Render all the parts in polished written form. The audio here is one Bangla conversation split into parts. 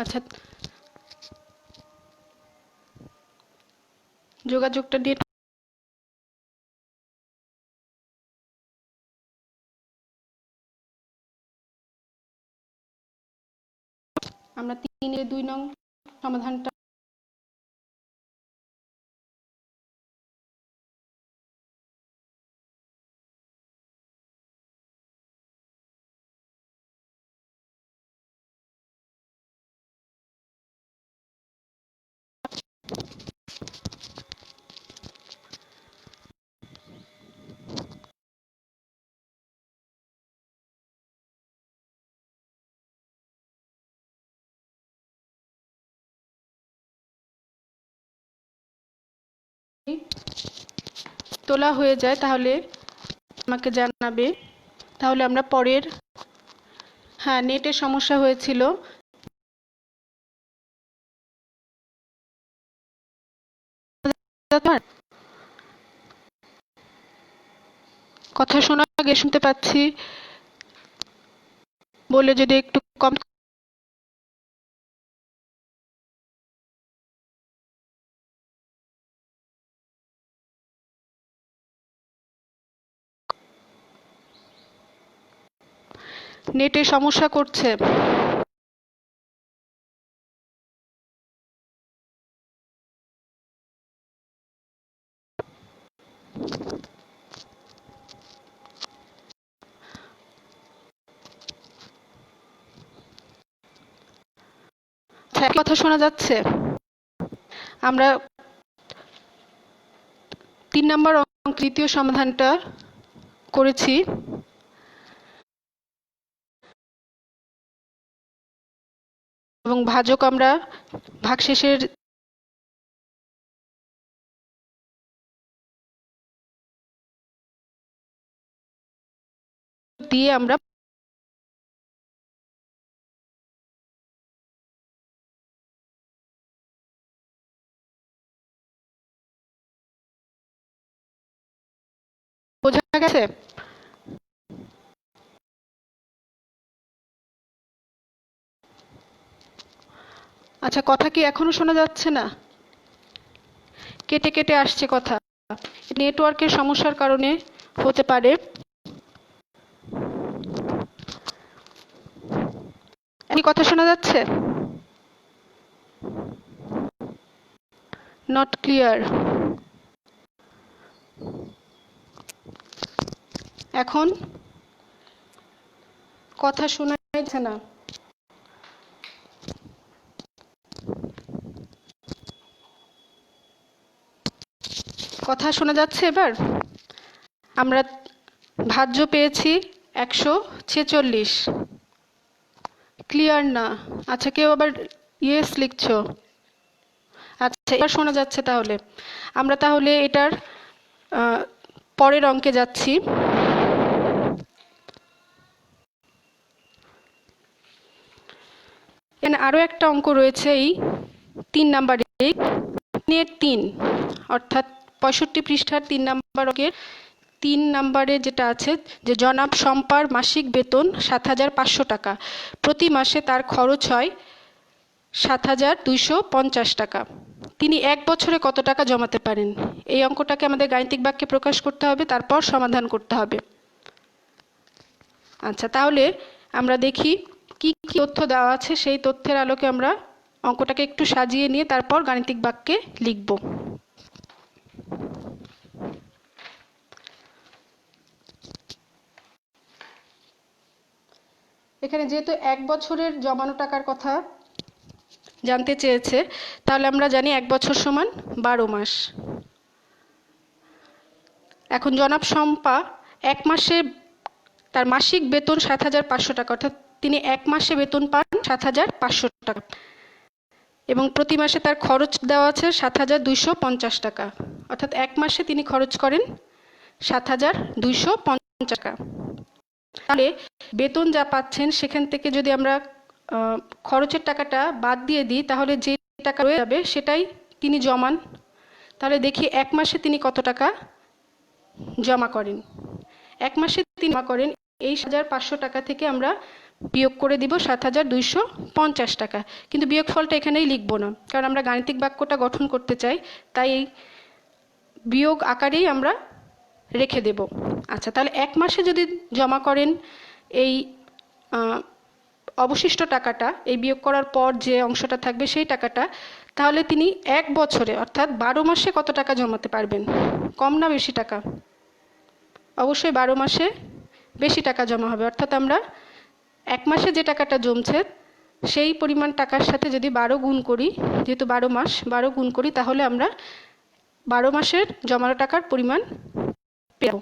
আচ্ছা, যোগাযোগটা দিয়ে আমরা 3-2 নং সমাধানটা তোলা হয়ে যায় তাহলে আমাকে জানাবে। তাহলে আমরা পরের, হ্যাঁ, নেটের সমস্যা হয়েছিল। কথা শোনা আগে শুনতে পাচ্ছি বলে যদি একটু কম। নেটে সমস্যা করছে। কথা শোনা যাচ্ছে? আমরা 3 নম্বর অঙ্ক তৃতীয় সমাধানটা করেছি। এবং ভাজক আমরা ভাগশেষের দিয়ে আমরা বোঝা গেছে? আচ্ছা, কথা কি এখনো শোনা যাচ্ছে না? কেটে কেটে আসছে কথা। নেটওয়ার্কের সমস্যার কারণে হতে পারে। কথা শোনা যাচ্ছে? Not clear. এখন কথা শোনা যাচ্ছে না। কথা শোনা যাচ্ছে এবার? আমরা ভাজ্য পেয়েছি 146। ক্লিয়ার না? আচ্ছা, কেউ আবার ইয়েস লিখছো? আচ্ছা, এবার শোনা যাচ্ছে। তাহলে আমরা তাহলে এটার পরের অঙ্কে যাচ্ছি। এখানে আরো একটা অঙ্ক রয়েছে, এই 3 নাম্বারে, 3 অর্থাৎ 65 পৃষ্ঠার 3 নাম্বার অঙ্কের 3 নাম্বারে যেটা আছে যে জনাব শম্পার মাসিক বেতন 7,500 টাকা। প্রতি মাসে তার খরচ হয় 7,250 টাকা। তিনি 1 বছরে কত টাকা জমাতে পারেন? এই অঙ্কটাকে আমাদের গাণিতিক বাক্যে প্রকাশ করতে হবে, তারপর সমাধান করতে হবে। আচ্ছা, তাহলে আমরা দেখি কি কি তথ্য দেওয়া আছে। সেই তথ্যের আলোকে আমরা অঙ্কটাকে একটু সাজিয়ে নিয়ে তারপর গাণিতিক বাক্যে লিখব। এখানে যেহেতু 1 বছরের জমানো টাকার কথা জানতে চেয়েছে, তাহলে আমরা জানি 1 বছর সমান 12 মাস। এখন জনাব শম্পা 1 মাসে তার মাসিক বেতন 7,500 টাকা, অর্থাৎ তিনি 1 মাসে বেতন পান 7,500 টাকা এবং প্রতি মাসে তার খরচ দেওয়া আছে 7,250 টাকা, অর্থাৎ 1 মাসে তিনি খরচ করেন 7,250 টাকা। তাহলে বেতন যা পাচ্ছেন সেখান থেকে যদি আমরা খরচের টাকাটা বাদ দিয়ে দিই, তাহলে যে টাকা রয়ে যাবে সেটাই তিনি জমান। তাহলে দেখি 1 মাসে তিনি কত টাকা জমা করেন। 1 মাসে তিনি জমা করেন এই 7,500 টাকা থেকে আমরা বিয়োগ করে দিব ৭,২৫০ টাকা। কিন্তু বিয়োগফলটা এখানেই লিখব না, কারণ আমরা গাণিতিক বাক্যটা গঠন করতে চাই, তাই এই বিয়োগ আকারেই আমরা রেখে দেব। আচ্ছা, তাহলে 1 মাসে যদি জমা করেন এই অবশিষ্ট টাকাটা, এই বিয়োগ করার পর যে অংশটা থাকবে সেই টাকাটা, তাহলে তিনি 1 বছরে অর্থাৎ 12 মাসে কত টাকা জমাতে পারবেন? কম না বেশি টাকা? অবশ্যই 12 মাসে বেশি টাকা জমা হবে। অর্থাৎ আমরা 1 মাসে যে টাকাটা জমছে সেই পরিমাণ টাকার সাথে যদি 12 গুণ করি, যেহেতু 12 মাস, 12 গুণ করি, তাহলে আমরা 12 মাসের জমানো টাকার পরিমাণ পেব।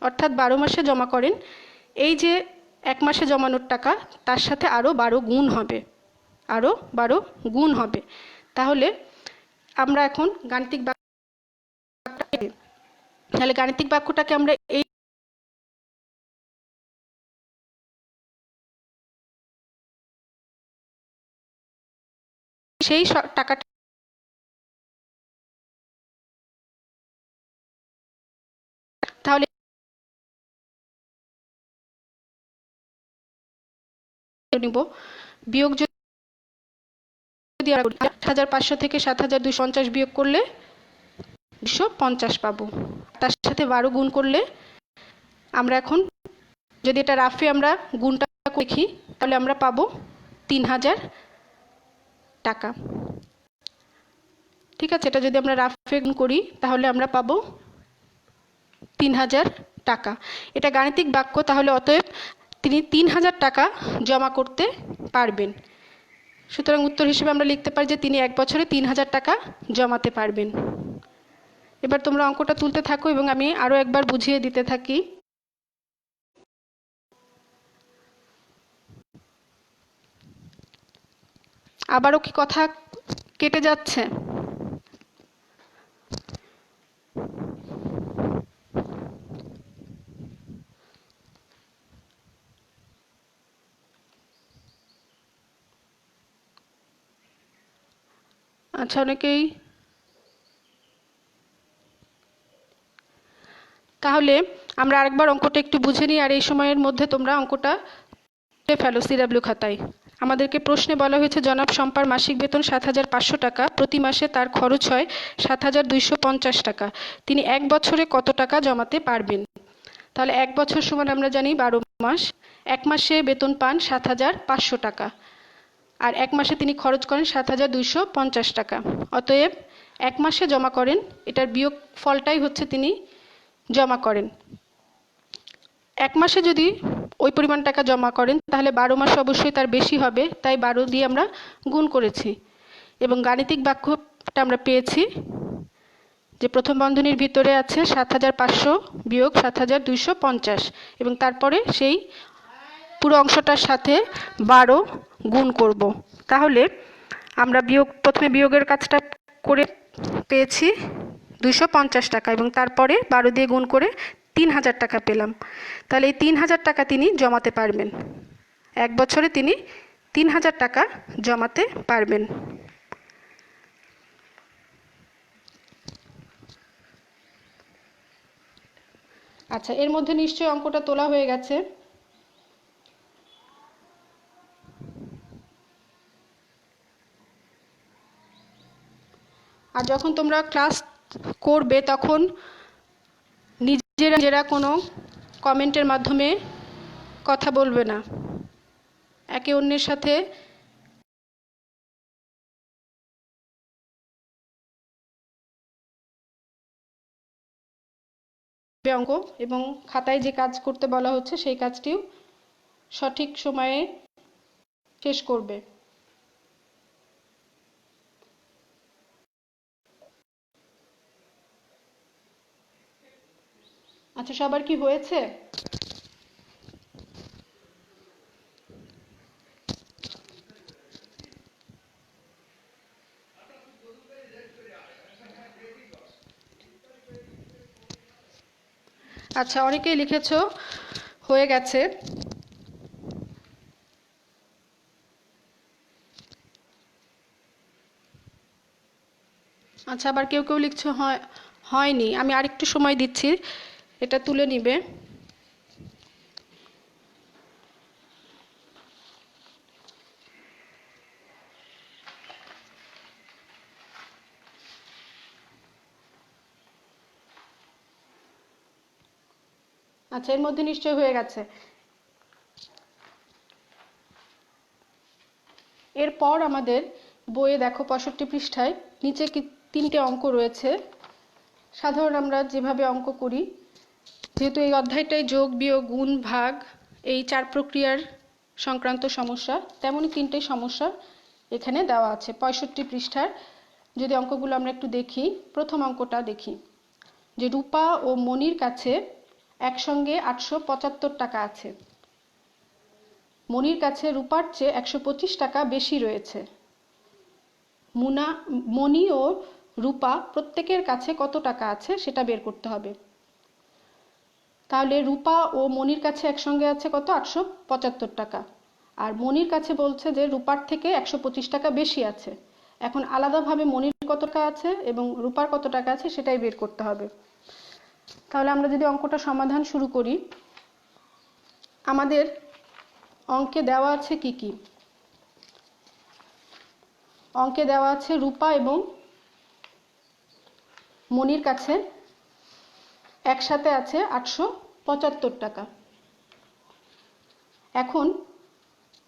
অর্থাৎ 12 মাসে জমা করেন, এই যে 1 মাসে জমানোর টাকা তার সাথে আরও 12 গুণ হবে, আরও 12 গুণ হবে। তাহলে আমরা এখন গাণিতিক বাক্য, তাহলে গাণিতিক বাক্যটাকে আমরা এই সেই টাকাটা তাহলে নিব বিয়োগ, যদি ৮,৫০০ থেকে ৭,২৫০ বিয়োগ করলে ২৫০ পাবো। তার সাথে 12 গুণ করলে আমরা এখন যদি এটা রাফে আমরা গুণটা দেখি, তাহলে আমরা পাবো ৩,০০০ টাকা। ঠিক আছে, এটা যদি আমরা রাফে গুণ করি তাহলে আমরা পাবো ৩,০০০ টাকা। এটা গাণিতিক বাক্য, তাহলে অতএব তিনি ৩,০০০ টাকা জমা করতে পারবেন। সুতরাং উত্তর হিসেবে আমরা লিখতে পারি যে তিনি 1 বছরে ৩,০০০ টাকা জমাতে পারবেন। এবার তোমরা অঙ্কটা তুলতে থাকো এবং আমি আরও একবার বুঝিয়ে দিতে থাকি। আবারও কি কথা কেটে যাচ্ছে? আচ্ছা, অনেকেই তাহলে আমরা আরেকবার অঙ্কটা একটু বুঝে নিই, আর এই সময়ের মধ্যে তোমরা অঙ্কটা ফেলো সিডাব্লিউ খাতায়। আমাদেরকে প্রশ্নে বলা হয়েছে জনাব শম্পার মাসিক বেতন ৭,৫০০ টাকা, প্রতি মাসে তার খরচ হয় ৭,২৫০ টাকা। তিনি 1 বছরে কত টাকা জমাতে পারবেন? তাহলে 1 বছর সমান আমরা জানি 12 মাস। 1 মাসে বেতন পান ৭,৫০০ টাকা, আর 1 মাসে তিনি খরচ করেন ৭,২৫০ টাকা। অতএব 1 মাসে জমা করেন, এটার বিয়োগ ফলটাই হচ্ছে তিনি জমা করেন। 1 মাসে যদি ওই পরিমাণ টাকা জমা করেন তাহলে 12 মাসে অবশ্যই তার বেশি হবে, তাই 12 দিয়ে আমরা গুণ করেছি এবং গাণিতিক বাক্যটা আমরা পেয়েছি যে প্রথম বন্ধনীর ভিতরে আছে ৭,৫০০ বিয়োগ ৭,২৫০ এবং তারপরে সেই পুরো অংশটার সাথে 12 গুণ করব। তাহলে আমরা প্রথমে বিয়োগের কাজটা করে পেয়েছি 250 টাকা এবং তারপরে 12 দিয়ে গুণ করে 3,০০০ টাকা পেলাম। তাহলে এই 3,০০০ টাকা তিনি জমাতে পারবেন। 1 বছরে তিনি 3,০০০ টাকা জমাতে পারবেন। আচ্ছা, এর মধ্যে নিশ্চয়ই অঙ্কটা তোলা হয়ে গেছে। আর যখন তোমরা ক্লাস করবে তখন নিজেরা কোনো কমেন্টের মাধ্যমে কথা বলবে না, একে অন্যের সাথে অঙ্ক এবং খাতায় যে কাজ করতে বলা হচ্ছে সেই কাজটিও সঠিক সময়ে শেষ করবে। আচ্ছা, সবার কি হয়েছে? আচ্ছা, অনেকেই লিখেছো হয়ে গেছে। আচ্ছা, আবার কেউ কেউ লিখছো হয়নি। আমি আরেকটু সময় দিচ্ছি, এটা তুলে নিবে। আচ্ছা, এর মধ্যে নিশ্চয় হয়ে গেছে। এরপর আমাদের বইয়ে দেখো 65 পৃষ্ঠায় নিচে কি 3টে অঙ্ক রয়েছে। সাধারণ আমরা যেভাবে অঙ্ক করি, যেহেতু এই অধ্যায়টাই যোগ বিয়োগ গুণ ভাগ এই 4 প্রক্রিয়ার সংক্রান্ত সমস্যা, তেমনই 3টে সমস্যা এখানে দেওয়া আছে 65 পৃষ্ঠার। যদি অঙ্কগুলো আমরা একটু দেখি, প্রথম অঙ্কটা দেখি যে রূপা ও মনির কাছে একসঙ্গে 875 টাকা আছে। মনির কাছে রূপার চেয়ে 125 টাকা বেশি রয়েছে। মনি ও রূপা প্রত্যেকের কাছে কত টাকা আছে সেটা বের করতে হবে। তাহলে রূপা ও মনির কাছে একসঙ্গে আছে কত? 875 টাকা। আর মনির কাছে বলছে যে রূপার থেকে 125 টাকা বেশি আছে। এখন আলাদাভাবে মনির কত টাকা আছে এবং রূপার কত টাকা আছে সেটাই বের করতে হবে। তাহলে আমরা যদি অঙ্কটা সমাধান শুরু করি, আমাদের অঙ্কে দেওয়া আছে কি কি? অঙ্কে দেওয়া আছে রূপা এবং মনির কাছে একসাথে আছে 875 টাকা। এখন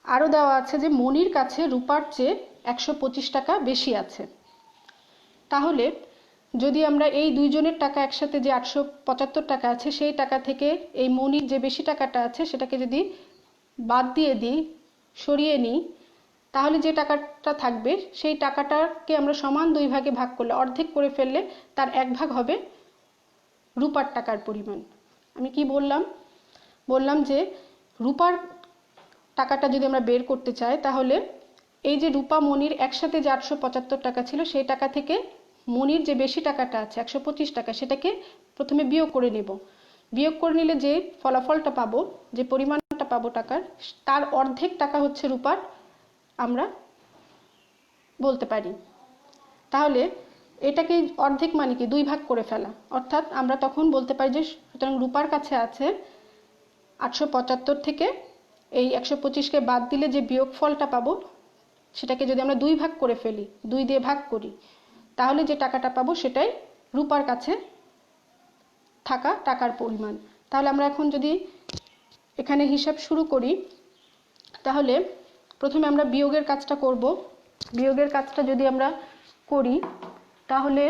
আরও দেওয়া আছে যে মনির কাছে রূপার চেয়ে 125 টাকা বেশি আছে। তাহলে যদি আমরা এই দুইজনের টাকা একসাথে যে 875 টাকা আছে সেই টাকা থেকে এই মনির যে বেশি টাকাটা আছে সেটাকে যদি বাদ দিয়ে দিই, সরিয়ে নিই, তাহলে যে টাকাটা থাকবে সেই টাকাটাকে আমরা সমান 2 ভাগে ভাগ করলে, অর্ধেক করে ফেললে তার 1 ভাগ হবে রূপার টাকার পরিমাণ। আমি কি বললাম? বললাম যে রূপার টাকাটা যদি আমরা বের করতে চাই, তাহলে এই যে রূপা মনির একসাথে যে 875 টাকা ছিল সেই টাকা থেকে মনির যে বেশি টাকাটা আছে 125 টাকা, সেটাকে প্রথমে বিয়োগ করে নেব। বিয়োগ করে নিলে যে ফলাফলটা পাবো, যে পরিমাণটা পাবো টাকার, তার অর্ধেক টাকা হচ্ছে রূপার, আমরা বলতে পারি। তাহলে এটাকে অর্ধেক মানে কি 2 ভাগ করে ফেলা, অর্থাৎ আমরা তখন বলতে পারি যে সুতরাং রূপার কাছে আছে 875 থেকে এই 125কে বাদ দিলে যে বিয়োগফলটা পাবো সেটাকে যদি আমরা 2 ভাগ করে ফেলি, 2 দিয়ে ভাগ করি, তাহলে যে টাকাটা পাবো সেটাই রূপার কাছে থাকা টাকার পরিমাণ। তাহলে আমরা এখন যদি এখানে হিসাব শুরু করি, তাহলে প্রথমে আমরা বিয়োগের কাজটা করব। বিয়োগের কাজটা যদি আমরা করি, তাহলে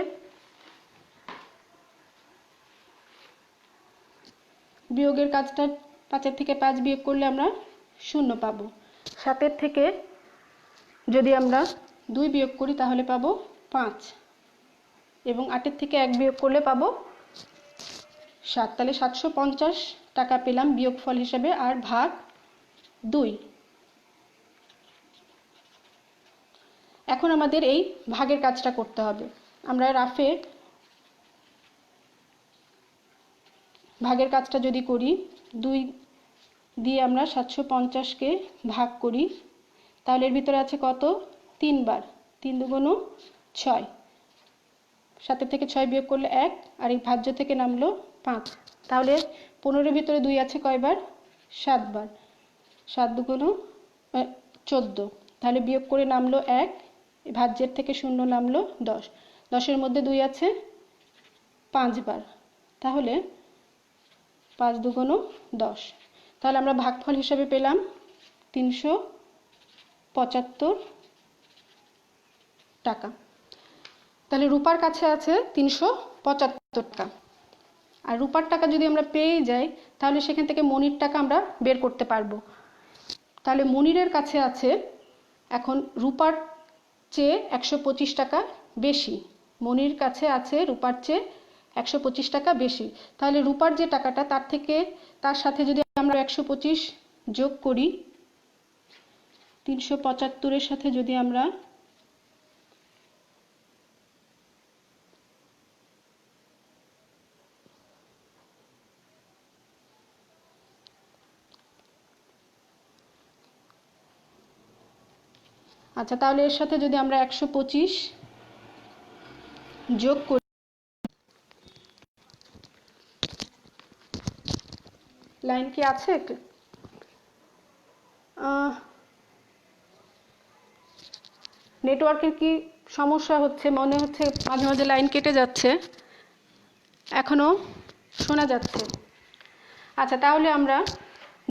বিয়োগের কাজটা 5 থেকে 5 বিয়োগ করলে আমরা 0 পাবো। 7 থেকে যদি আমরা 2 বিয়োগ করি তাহলে পাবো 5, এবং 8 থেকে 1 বিয়োগ করলে পাবো 7। তাহলে 750 টাকা পেলাম বিয়োগফল হিসেবে, আর ভাগ 2। এখন আমাদের এই ভাগের কাজটা করতে হবে। আমরা রাফে ভাগের কাজটা যদি করি, 2 দিয়ে আমরা 750কে ভাগ করি, তাহলে এর ভিতরে আছে কত? 3 বার। 3 দুগুণ 6। 7 থেকে 6 বিয়োগ করলে 1, আর এই ভাজ্য থেকে নামলো 5। তাহলে 15-এর ভিতরে 2 আছে কয়বার? 7 বার। 7 দুগুণ 14। তাহলে বিয়োগ করে নামলো 1, ভাজ্যের থেকে 0 নামলো 10। 10-এর মধ্যে 2 আছে 5 বার। তাহলে 5 দুগুণ 10। তাহলে আমরা ভাগফল হিসেবে পেলাম 375 টাকা। তাহলে রূপার কাছে আছে 375 টাকা। আর রূপার টাকা যদি আমরা পেয়ে যাই, তাহলে সেখান থেকে মনির টাকা আমরা বের করতে পারবো। তাহলে মনিরের কাছে আছে এখন রূপার চেয়ে 125 টাকা বেশি। মনির কাছে আছে রূপার চেয়ে 125 টাকা বেশি। তাহলে রূপার যে টাকাটা, তার সাথে যদি আমরা 125 যোগ করি, 375-এর সাথে যদি আমরা আচ্ছা, তাহলে এর সাথে যদি আমরা 125 যোগ করি, লাইন কি আছে? নেটওয়ার্কের কি সমস্যা হচ্ছে? মনে হচ্ছে মাঝে মাঝে লাইন কেটে যাচ্ছে, এখনো শোনা যাচ্ছে। আচ্ছা, তাহলে আমরা